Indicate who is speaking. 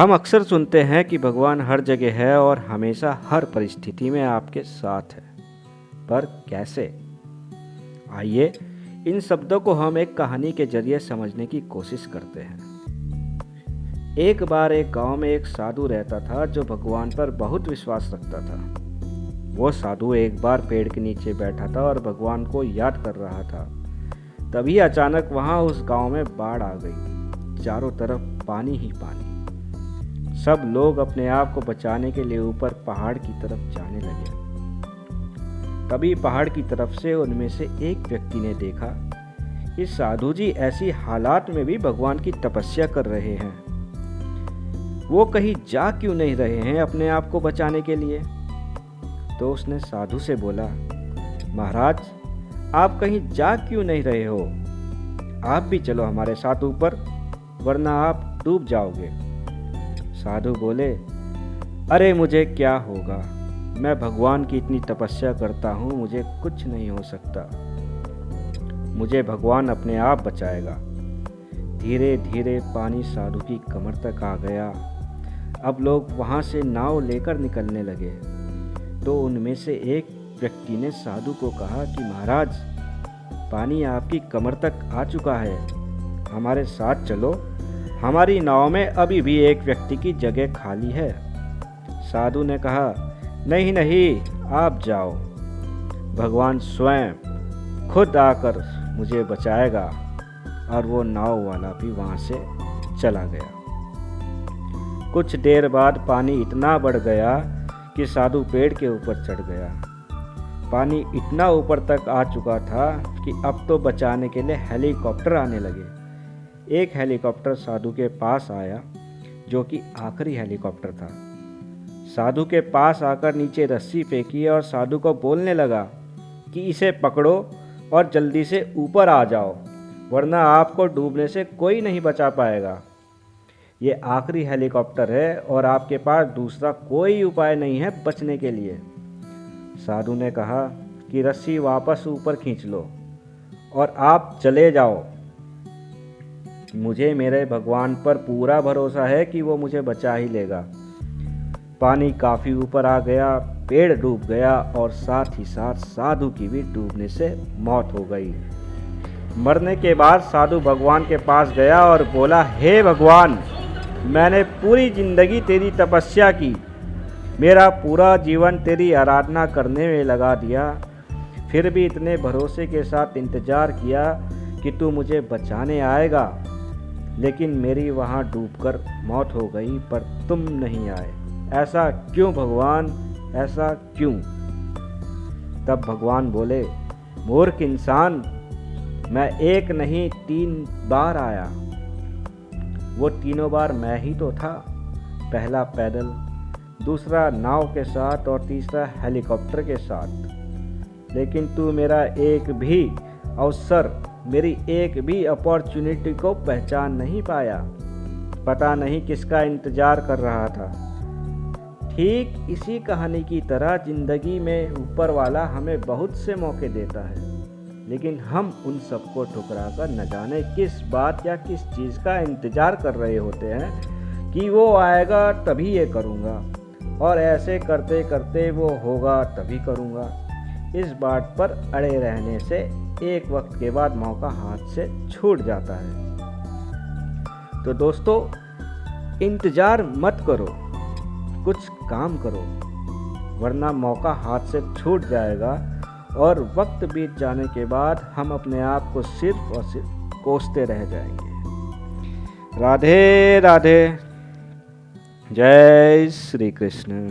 Speaker 1: हम अक्सर सुनते हैं कि भगवान हर जगह है और हमेशा हर परिस्थिति में आपके साथ है, पर कैसे? आइए इन शब्दों को हम एक कहानी के जरिए समझने की कोशिश करते हैं। एक बार एक गांव में एक साधु रहता था जो भगवान पर बहुत विश्वास रखता था। वो साधु एक बार पेड़ के नीचे बैठा था और भगवान को याद कर रहा था। तभी अचानक वहां उस गांव में बाढ़ आ गई। चारों तरफ पानी ही पानी। सब लोग अपने आप को बचाने के लिए ऊपर पहाड़ की तरफ जाने लगे। तभी पहाड़ की तरफ से उनमें से एक व्यक्ति ने देखा कि साधु जी ऐसी हालात में भी भगवान की तपस्या कर रहे हैं। वो कहीं जा क्यों नहीं रहे हैं अपने आप को बचाने के लिए? तो उसने साधु से बोला, महाराज, आप कहीं जा क्यों नहीं रहे हो? आप भी चलो हमारे साथ ऊपर, वरना आप डूब जाओगे। साधु बोले, अरे मुझे क्या होगा, मैं भगवान की इतनी तपस्या करता हूँ, मुझे कुछ नहीं हो सकता। मुझे भगवान अपने आप बचाएगा। धीरे धीरे पानी साधु की कमर तक आ गया। अब लोग वहाँ से नाव लेकर निकलने लगे। तो उनमें से एक व्यक्ति ने साधु को कहा कि महाराज, पानी आपकी कमर तक आ चुका है, हमारे साथ चलो, हमारी नाव में अभी भी एक व्यक्ति की जगह खाली है। साधु ने कहा, नहीं नहीं, आप जाओ, भगवान स्वयं खुद आकर मुझे बचाएगा। और वो नाव वाला भी वहाँ से चला गया। कुछ देर बाद पानी इतना बढ़ गया कि साधु पेड़ के ऊपर चढ़ गया। पानी इतना ऊपर तक आ चुका था कि अब तो बचाने के लिए हेलीकॉप्टर आने लगे। एक हेलीकॉप्टर साधु के पास आया, जो कि आखिरी हेलीकॉप्टर था। साधु के पास आकर नीचे रस्सी फेंकी और साधु को बोलने लगा कि इसे पकड़ो और जल्दी से ऊपर आ जाओ, वरना आपको डूबने से कोई नहीं बचा पाएगा। ये आखिरी हेलीकॉप्टर है और आपके पास दूसरा कोई उपाय नहीं है बचने के लिए। साधु ने कहा कि रस्सी वापस ऊपर खींच लो और आप चले जाओ। मुझे मेरे भगवान पर पूरा भरोसा है कि वो मुझे बचा ही लेगा। पानी काफ़ी ऊपर आ गया, पेड़ डूब गया और साथ ही साथ साधु की भी डूबने से मौत हो गई। मरने के बाद साधु भगवान के पास गया और बोला, हे भगवान, मैंने पूरी जिंदगी तेरी तपस्या की, मेरा पूरा जीवन तेरी आराधना करने में लगा दिया, फिर भी इतने भरोसे के साथ इंतज़ार किया कि तू मुझे बचाने आएगा, लेकिन मेरी वहाँ डूबकर मौत हो गई, पर तुम नहीं आए। ऐसा क्यों भगवान, ऐसा क्यों? तब भगवान बोले, मूर्ख इंसान, मैं एक नहीं 3 बार आया। वो तीनों बार मैं ही तो था। पहला पैदल, दूसरा नाव के साथ और तीसरा हेलीकॉप्टर के साथ। लेकिन तू मेरा एक भी अवसर, मेरी एक भी अपॉर्चुनिटी को पहचान नहीं पाया। पता नहीं किसका इंतजार कर रहा था। ठीक इसी कहानी की तरह जिंदगी में ऊपर वाला हमें बहुत से मौके देता है, लेकिन हम उन सबको ठुकराकर न जाने किस बात या किस चीज़ का इंतजार कर रहे होते हैं कि वो आएगा तभी ये करूँगा, और ऐसे करते करते वो होगा तभी करूँगा। इस बात पर अड़े रहने से एक वक्त के बाद मौका हाथ से छूट जाता है। तो दोस्तों, इंतज़ार मत करो, कुछ काम करो, वरना मौका हाथ से छूट जाएगा और वक्त बीत जाने के बाद हम अपने आप को सिर्फ और सिर्फ कोसते रह जाएंगे। राधे राधे, जय श्री कृष्ण।